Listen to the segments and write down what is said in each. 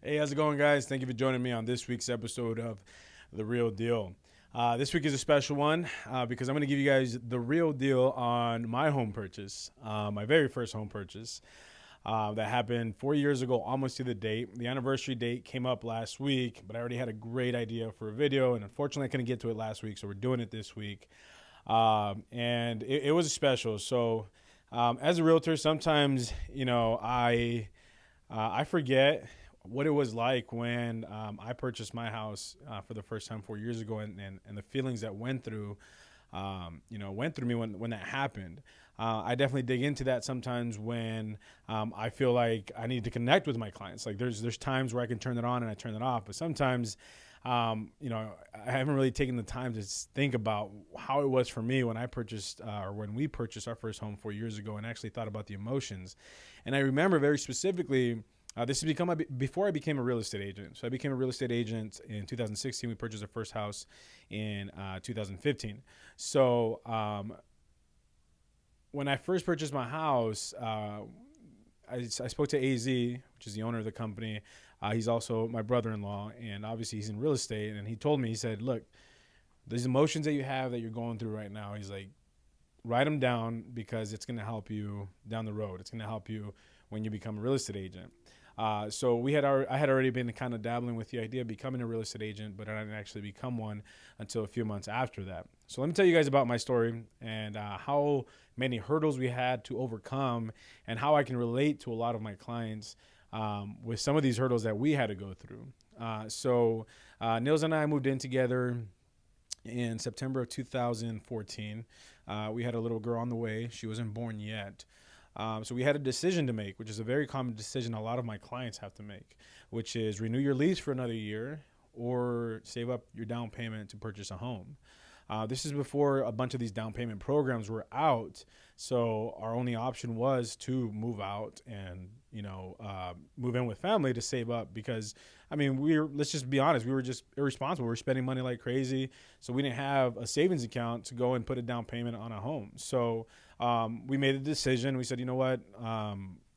Hey, how's it going, guys? Thank you for joining me on this week's episode of The Real Deal. This week is a special one because I'm going to give you guys the real deal on my home purchase, my very first home purchase that happened 4 years ago, almost to the date. The anniversary date came up last week, but I already had a great idea for a video, and unfortunately, I couldn't get to it last week, so we're doing it this week. And it was special. So, as a realtor, sometimes I forget what it was like when I purchased my house for the first time 4 years ago, and the feelings that went through me when that happened. I definitely dig into that sometimes when I feel like I need to connect with my clients. Like there's times where I can turn it on and I turn it off, but sometimes I haven't really taken the time to think about how it was for me when I purchased or when we purchased our first home 4 years ago, and actually thought about the emotions. And I remember very specifically, this has become before I became a real estate agent. So I became a real estate agent in 2016. We purchased our first house in 2015. So when I first purchased my house, I spoke to AZ, which is the owner of the company. He's also my brother-in-law, and obviously he's in real estate. And he told me, he said, look, these emotions that you have that you're going through right now, he's like, write them down because it's going to help you down the road. It's going to help you when you become a real estate agent. So I had already been kind of dabbling with the idea of becoming a real estate agent, but I didn't actually become one until a few months after that. So let me tell you guys about my story and how many hurdles we had to overcome and how I can relate to a lot of my clients with some of these hurdles that we had to go through. So Nils and I moved in together in September of 2014. We had a little girl on the way. She wasn't born yet. So we had a decision to make, which is a very common decision a lot of my clients have to make, which is renew your lease for another year or save up your down payment to purchase a home. This is before a bunch of these down payment programs were out. So our only option was to move out and, move in with family to save up because, let's just be honest, we were just irresponsible. We were spending money like crazy. So we didn't have a savings account to go and put a down payment on a home. So we made a decision. We said, you know what,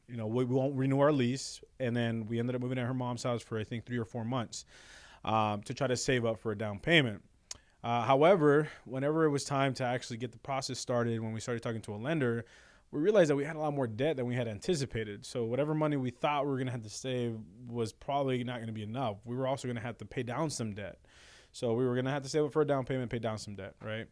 we won't renew our lease. And then we ended up moving at her mom's house for, I think, 3 or 4 months to try to save up for a down payment. However, whenever it was time to actually get the process started, when we started talking to a lender, we realized that we had a lot more debt than we had anticipated. So whatever money we thought we were going to have to save was probably not going to be enough. We were also going to have to pay down some debt. So we were going to have to save up for a down payment, pay down some debt, right?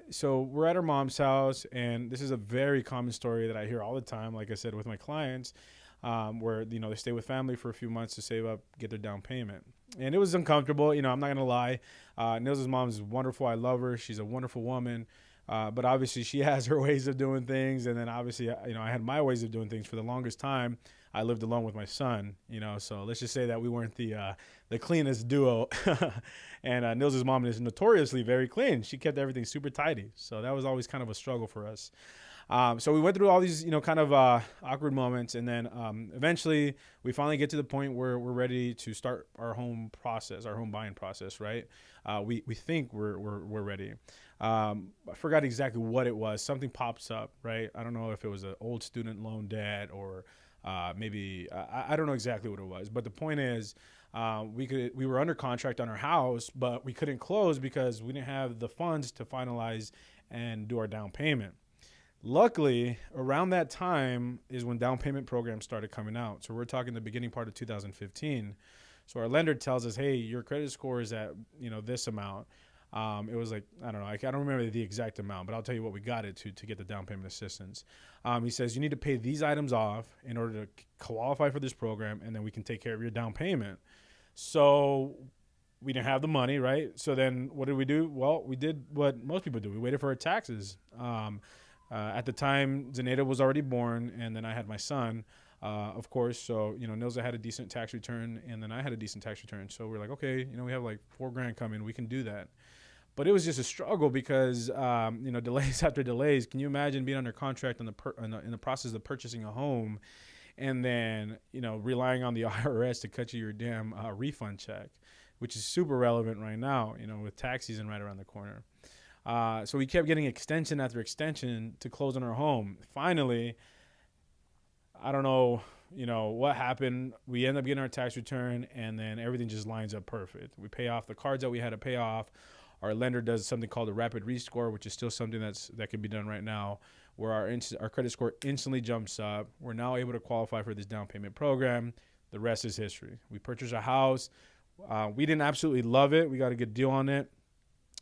So we're at her mom's house, and this is a very common story that I hear all the time, like I said, with my clients, where, they stay with family for a few months to save up, get their down payment. And it was uncomfortable. I'm not going to lie. Nils' mom is wonderful. I love her. She's a wonderful woman. But obviously she has her ways of doing things. And then obviously, I had my ways of doing things for the longest time. I lived alone with my son, so let's just say that we weren't the cleanest duo. And Nils' mom is notoriously very clean. She kept everything super tidy. So that was always kind of a struggle for us. So we went through all these, awkward moments. And then eventually we finally get to the point where we're ready to start our home buying process, right? We think we're ready. I forgot exactly what it was. Something pops up, right? I don't know if it was an old student loan debt or maybe I don't know exactly what it was. But the point is, we were under contract on our house, but we couldn't close because we didn't have the funds to finalize and do our down payment. Luckily, around that time is when down payment programs started coming out. So we're talking the beginning part of 2015. So our lender tells us, hey, your credit score is at, this amount. It was like, I don't know, I don't remember the exact amount, but I'll tell you what we got it to get the down payment assistance. He says, you need to pay these items off in order to qualify for this program, and then we can take care of your down payment. So we didn't have the money, right? So then what did we do? Well, we did what most people do. We waited for our taxes. At the time, Zenaida was already born, and then I had my son, of course. So, Nilza had a decent tax return, and then I had a decent tax return. So we're like, okay, we have like $4,000 coming. We can do that. But it was just a struggle because, delays after delays. Can you imagine being under contract in the process of purchasing a home and then, relying on the IRS to cut you your damn refund check, which is super relevant right now, with tax season right around the corner. So we kept getting extension after extension to close on our home. Finally, I don't know what happened. We end up getting our tax return, and then everything just lines up perfect. We pay off the cards that we had to pay off. Our lender does something called a rapid rescore, which is still something that can be done right now, where our credit score instantly jumps up. We're now able to qualify for this down payment program. The rest is history. We purchased a house. We didn't absolutely love it. We got a good deal on it.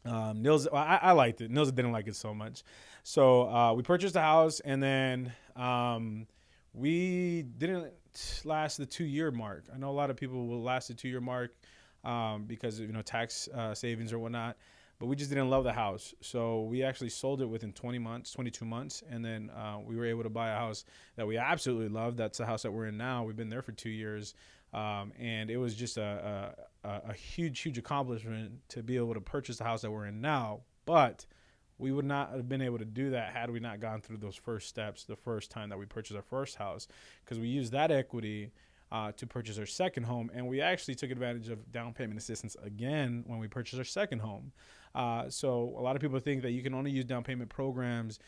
Nils, I liked it. Nils didn't like it so much. So we purchased a house, and then we didn't last the 2-year mark. I know a lot of people will last the 2-year mark because of tax savings or whatnot, but we just didn't love the house. So we actually sold it within 22 months, and then we were able to buy a house that we absolutely love. That's the house that we're in now. We've been there for 2 years, and it was just a huge accomplishment to be able to purchase the house that we're in now. But we would not have been able to do that had we not gone through those first steps the first time that we purchased our first house, because we used that equity to purchase our second home, and we actually took advantage of down payment assistance again when we purchased our second home. So a lot of people think that you can only use down payment programs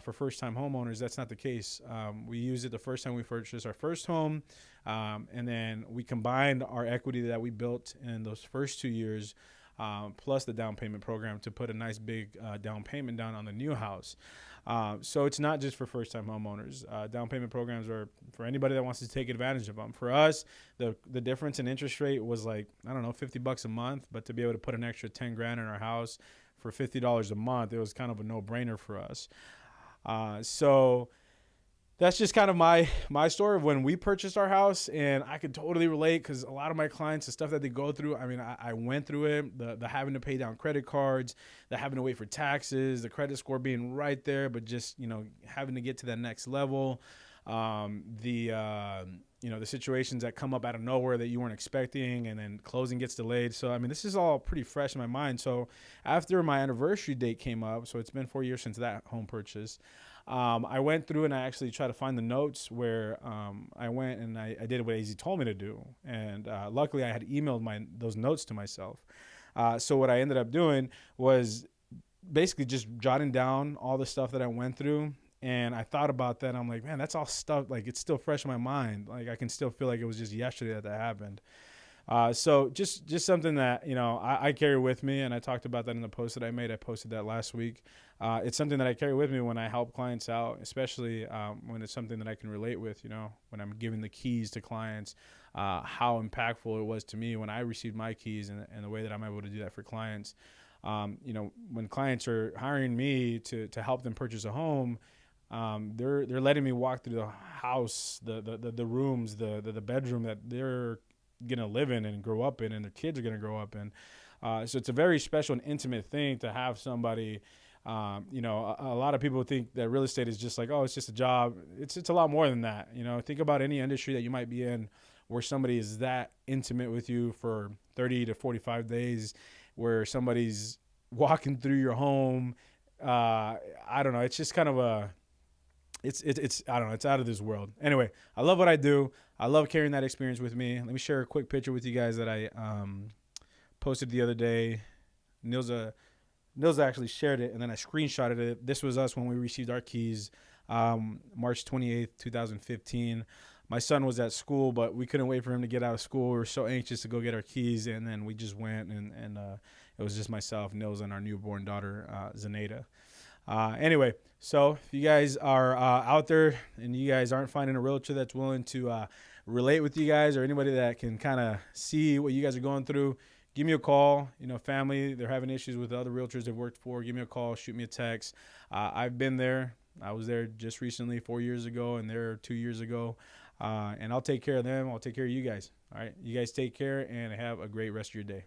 for first-time homeowners. That's not the case. We used it the first time we purchased our first home, and then we combined our equity that we built in those first 2 years plus the down payment program to put a nice big down payment down on the new house. So it's not just for first-time homeowners. Down payment programs are for anybody that wants to take advantage of them. For us, the difference in interest rate was like, I don't know, $50 a month, but to be able to put an extra 10 grand in our house for $50 a month, it was kind of a no-brainer for us. So that's just kind of my story of when we purchased our house, and I could totally relate because a lot of my clients, the stuff that they go through, I mean, I went through it, the having to pay down credit cards, the having to wait for taxes, the credit score being right there, but just, having to get to that next level, the situations that come up out of nowhere that you weren't expecting, and then closing gets delayed. So, I mean, this is all pretty fresh in my mind. So after my anniversary date came up, so it's been 4 years since that home purchase, I went through and I actually tried to find the notes where I went and I did what AZ told me to do. And luckily I had emailed those notes to myself. So what I ended up doing was basically just jotting down all the stuff that I went through. And I thought about that. And I'm like, man, that's all stuff. Like, it's still fresh in my mind. Like, I can still feel like it was just yesterday that happened. So just something that, I carry with me, and I talked about that in the post that I made. I posted that last week. It's something that I carry with me when I help clients out, especially when it's something that I can relate with, when I'm giving the keys to clients, how impactful it was to me when I received my keys, and the way that I'm able to do that for clients. When clients are hiring me to help them purchase a home, they're letting me walk through the house, the rooms, the bedroom that they're gonna live in and grow up in, and their kids are gonna grow up in. So it's a very special and intimate thing to have somebody. A lot of people think that real estate is just like, oh, it's just a job. It's a lot more than that. Think about any industry that you might be in, where somebody is that intimate with you for 30 to 45 days, where somebody's walking through your home. I don't know. It's just kind of it's I don't know. It's out of this world. Anyway, I love what I do. I love carrying that experience with me. Let me share a quick picture with you guys that I posted the other day. Nils actually shared it, and then I screenshotted it. This was us when we received our keys, March 28th, 2015. My son was at school, but we couldn't wait for him to get out of school. We were so anxious to go get our keys, and then we just went, and it was just myself, Nils, and our newborn daughter, Zenaida. Anyway, so if you guys are out there and you guys aren't finding a realtor that's willing to relate with you guys, or anybody that can kind of see what you guys are going through, give me a call. Family, they're having issues with other realtors they've worked for. Give me a call, shoot me a text. I've been there. I was there just recently, 4 years ago, and there 2 years ago. And I'll take care of them. I'll take care of you guys. All right. You guys take care and have a great rest of your day.